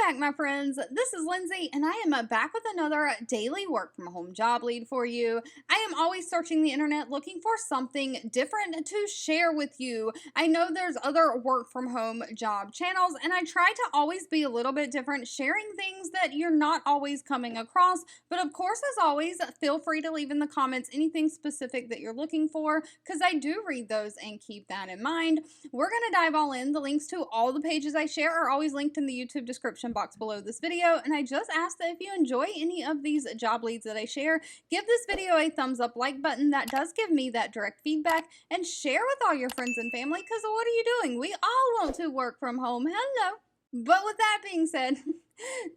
back, my friends. This is Lindsay, and I am back with another daily work from home job lead for you. I am always searching the internet looking for something different to share with you. I know there's other work from home job channels, and I try to always be a little bit different, sharing things that you're not always coming across. But of course, as always, feel free to leave in the comments anything specific that you're looking for, because I do read those and keep that in mind. We're going to dive all in. The links to all the pages I share are always linked in the YouTube description box below this video, and I just ask that if you enjoy any of these job leads that I share, give this video a thumbs up like button. That does give me that direct feedback, and share with all your friends and family, because what are you doing? We all want to work from home. Hello. But with that being said,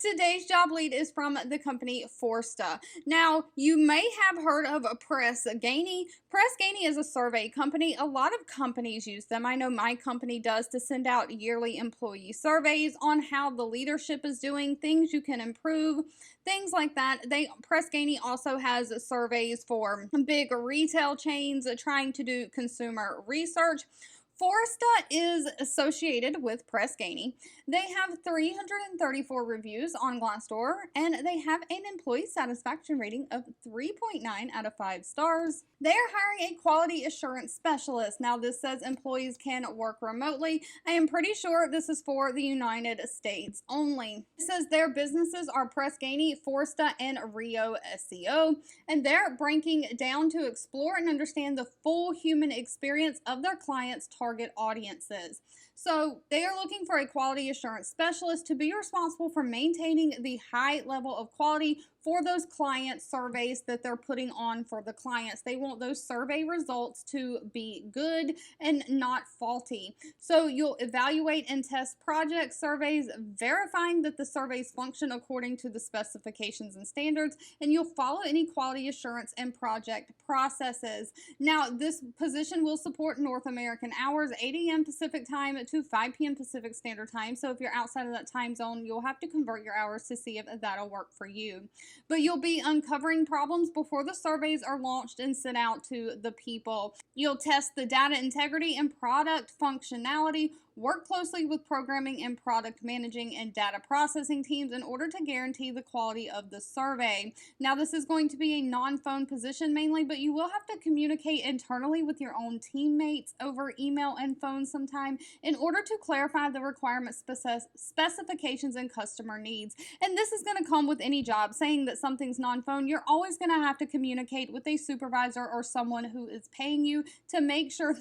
today's job lead is from the company Forsta. Now, you may have heard of Press Gainey. Press Gainey is a survey company. A lot of companies use them. I know my company does, to send out yearly employee surveys on how the leadership is doing, things you can improve, things like that. Press Gainey also has surveys for big retail chains trying to do consumer research. Forsta is associated with Press Gainey. They have 334 reviews on Glassdoor, and they have an employee satisfaction rating of 3.9 out of 5 stars. They are hiring a quality assurance specialist. Now, this says employees can work remotely. I am pretty sure this is for the United States only. It says their businesses are Press Gainey, Forsta, and Rio SEO, and they're breaking down to explore and understand the full human experience of their clients' target audiences. So they are looking for a quality assurance specialist to be responsible for maintaining the high level of quality for those client surveys that they're putting on for the clients. They want those survey results to be good and not faulty. So you'll evaluate and test project surveys, verifying that the surveys function according to the specifications and standards, and you'll follow any quality assurance and project processes. Now, this position will support North American hours, 8 a.m. Pacific time to 5 p.m. Pacific Standard Time. So if you're outside of that time zone, you'll have to convert your hours to see if that'll work for you. But you'll be uncovering problems before the surveys are launched and sent out to the people. You'll test the data integrity and product functionality, work closely with programming and product managing and data processing teams in order to guarantee the quality of the survey. Now, this is going to be a non-phone position mainly, but you will have to communicate internally with your own teammates over email and phone sometime in order to clarify the requirement specifications and customer needs. And this is going to come with any job. Saying that something's non-phone, you're always going to have to communicate with a supervisor or someone who is paying you to make sure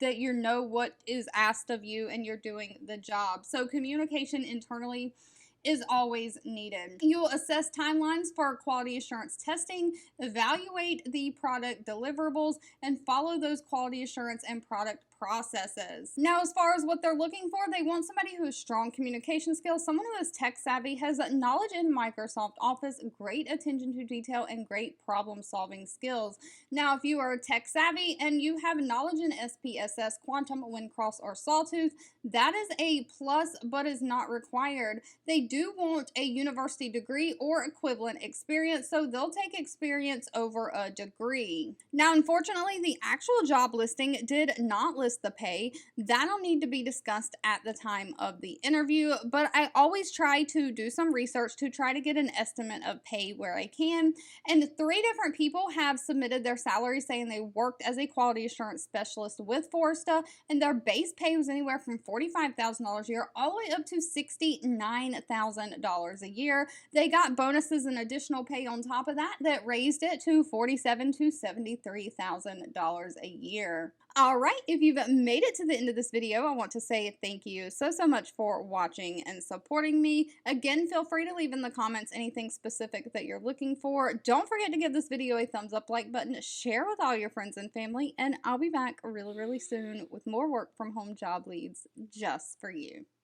that you know what is asked of you and you're doing the job. So communication internally is always needed. You'll assess timelines for quality assurance testing, evaluate the product deliverables, and follow those quality assurance and product processes. Now, as far as what they're looking for, they want somebody who has strong communication skills, someone who is tech savvy, has knowledge in Microsoft Office, great attention to detail, and great problem solving skills. Now, if you are tech savvy and you have knowledge in SPSS, Quantum, Windcross, or Sawtooth, that is a plus but is not required. They do want a university degree or equivalent experience, so they'll take experience over a degree. Now, unfortunately, the actual job listing did not list the pay. That'll need to be discussed at the time of the interview, but I always try to do some research to try to get an estimate of pay where I can. And 3 different people have submitted their salary saying they worked as a quality assurance specialist with Forsta, and their base pay was anywhere from $45,000 a year all the way up to $69,000 a year. They got bonuses and additional pay on top of that raised it to $47,000 to $73,000 a year. All right, if you've made it to the end of this video, I want to say thank you so much for watching and supporting me. Again, feel free to leave in the comments anything specific that you're looking for. Don't forget to give this video a thumbs up like button, share with all your friends and family, and I'll be back really soon with more work from home job leads just for you.